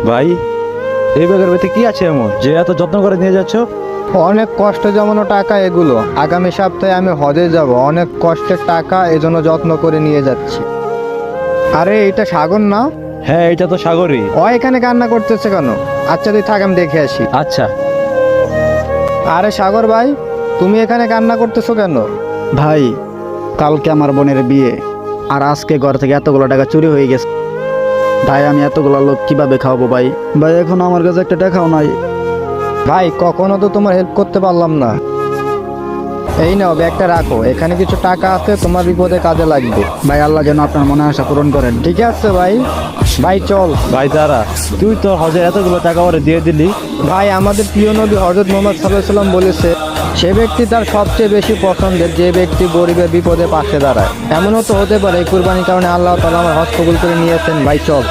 ভাই, এই ব্যাগের ভিতরে কি আছে এমন যে এত যত্ন করে নিয়ে যাচ্ছ? অনেক কষ্ট জমানো টাকা এগুলো। আগামী সপ্তাহে আমি হজে যাব, অনেক কষ্টের টাকা, এজন্য যত্ন করে নিয়ে যাচ্ছি। আরে এটা সাগর না? হ্যাঁ, এটা তো সাগরই। ও এখানে কান্না করতেছে কেন? আচ্ছা তুই থাক, আমি দেখে আসি। আচ্ছা। আরে সাগর ভাই, তুমি এখানে কান্না করতেছো কেন? ভাই, কালকে আমার বোনের বিয়ে, আর আজকে ঘর থেকে এতগুলো টাকা চুরি হয়ে গেছে। ভাই, আমি এতগুলো লোক কিভাবে খাওয়াবো ভাই? ভাই, এখন আমার কাছে একটা টাকাও নাই। ভাই কখনো তো তোমার হেল্প করতে পারলাম না। এই নাও ব্যাগটা রাখো, এখানে কিছু টাকা আছে, তোমার বিপদে কাজে লাগবে। ভাই, আল্লাহ যেন আপনার মনে আশা পূরণ করেন। ঠিক আছে ভাই, ভাই চল। ভাই দাঁড়া, তুই তো হজে এতগুলো টাকা ওরে দিয়ে দিলি। ভাই আমাদের প্রিয় নবী হযরত মুহাম্মদ সাল্লাল্লাহু আলাইহি ওয়াসাল্লাম বলেছে, সে ব্যক্তি তার সবচেয়ে বেশি পছন্দের যে ব্যক্তি গরিবের বিপদে পাশে দাঁড়ায়। এমনও তো হতে পারে এই কুরবানির কারণে আল্লাহ তাআলা আমার হজ কবুল করে নিয়েছেন। ভাই চল।